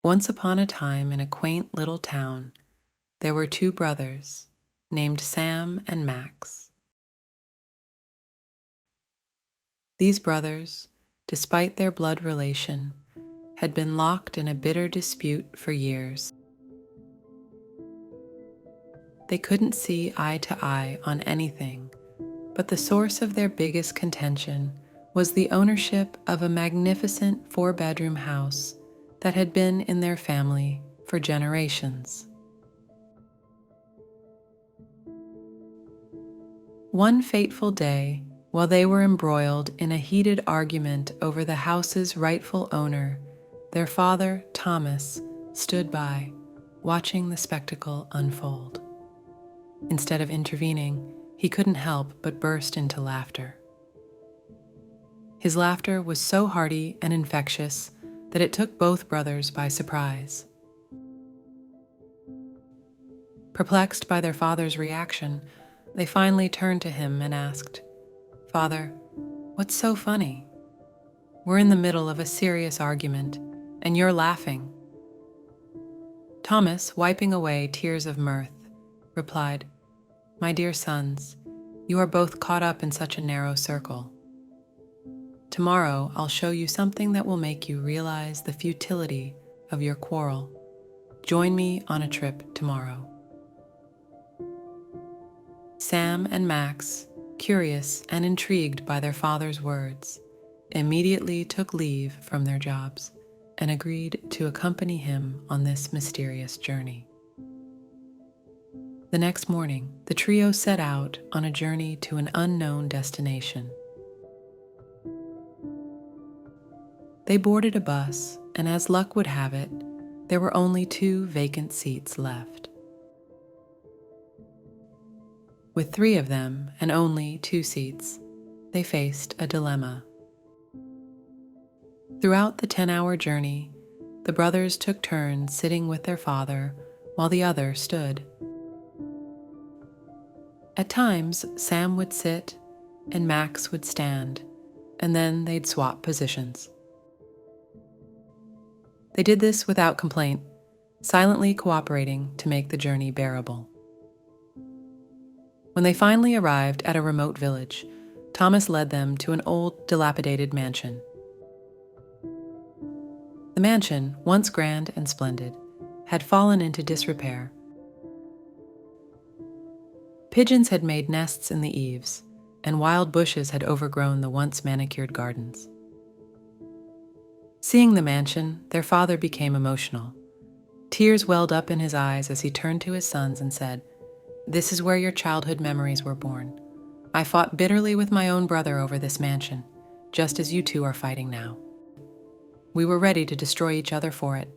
Once upon a time in a quaint little town, there were two brothers named Sam and Max. These brothers, despite their blood relation, had been locked in a bitter dispute for years. They couldn't see eye to eye on anything, but the source of their biggest contention was the ownership of a magnificent 4-bedroom house that had been in their family for generations. One fateful day, while they were embroiled in a heated argument over the house's rightful owner, their father, Thomas, stood by, watching the spectacle unfold. Instead of intervening, he couldn't help but burst into laughter. His laughter was so hearty and infectious that it took both brothers by surprise. Perplexed by their father's reaction, they finally turned to him and asked, "Father, what's so funny? We're in the middle of a serious argument, and you're laughing." Thomas, wiping away tears of mirth, replied, "My dear sons, you are both caught up in such a narrow circle. Tomorrow I'll show you something that will make you realize the futility of your quarrel. Join me on a trip tomorrow." Sam and Max, curious and intrigued by their father's words, immediately took leave from their jobs and agreed to accompany him on this mysterious journey. The next morning, the trio set out on a journey to an unknown destination. They boarded a bus, and as luck would have it, there were only 2 vacant seats left. With 3 of them and only 2 seats, they faced a dilemma. Throughout the 10-hour journey, the brothers took turns sitting with their father while the other stood. At times, Sam would sit and Max would stand, and then they'd swap positions. They did this without complaint, silently cooperating to make the journey bearable. When they finally arrived at a remote village, Thomas led them to an old, dilapidated mansion. The mansion, once grand and splendid, had fallen into disrepair. Pigeons had made nests in the eaves, and wild bushes had overgrown the once manicured gardens. Seeing the mansion, their father became emotional. Tears welled up in his eyes as he turned to his sons and said, "This is where your childhood memories were born. I fought bitterly with my own brother over this mansion, just as you two are fighting now. We were ready to destroy each other for it."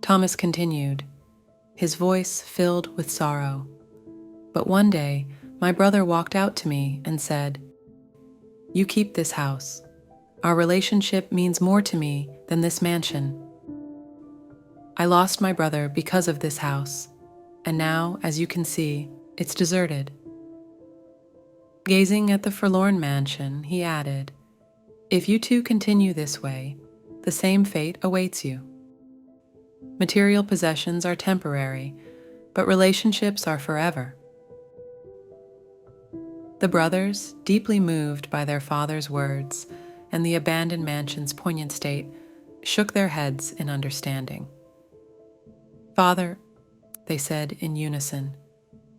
Thomas continued, his voice filled with sorrow. "But one day, my brother walked out to me and said, 'You keep this house. Our relationship means more to me than this mansion. I lost my brother because of this house, and now, as you can see, it's deserted.' Gazing at the forlorn mansion, he added, 'If you two continue this way, the same fate awaits you. Material possessions are temporary, but relationships are forever.'" The brothers, deeply moved by their father's words and the abandoned mansion's poignant state, shook their heads in understanding. "Father," they said in unison,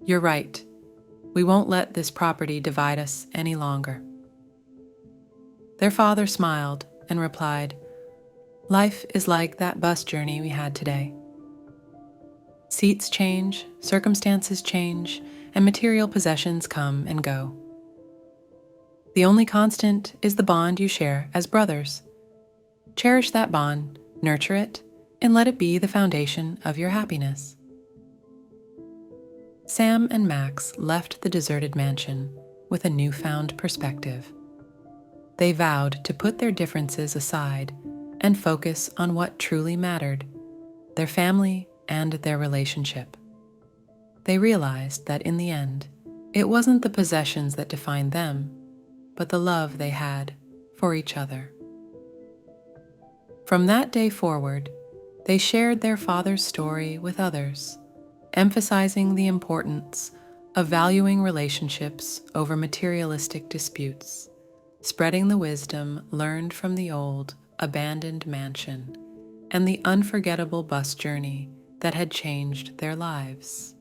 "you're right. We won't let this property divide us any longer." Their father smiled and replied, "Life is like that bus journey we had today. Seats change, circumstances change, and material possessions come and go. The only constant is the bond you share as brothers. Cherish that bond, nurture it, and let it be the foundation of your happiness." Sam and Max left the deserted mansion with a newfound perspective. They vowed to put their differences aside and focus on what truly mattered, their family and their relationship. They realized that in the end, it wasn't the possessions that defined them, but the love they had for each other. From that day forward, They shared their father's story with others, emphasizing the importance of valuing relationships over materialistic disputes, spreading the wisdom learned from the old, abandoned mansion and the unforgettable bus journey that had changed their lives.